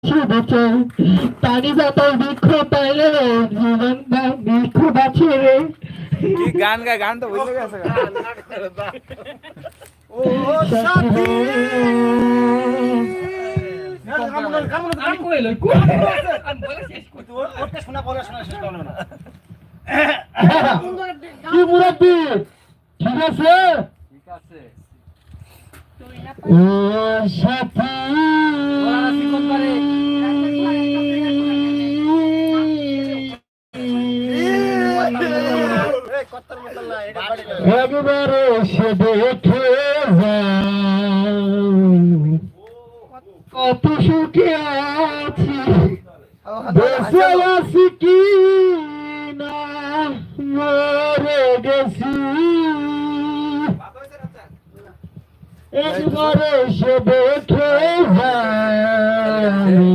শুধু চাই পানি যাতাল বৃক্ষ পাইলে জীবন বৃক্ষ বাঁচে রে। কি গান গায়, গান তো বুঝে গেছে। ও সাথী কি মুরব্বি ঠিক আছে ও সাথী একবারে সে দেখে কত সুখে আছি বেঁচে আছি কি না মরে গেছি একবারে সে দেখে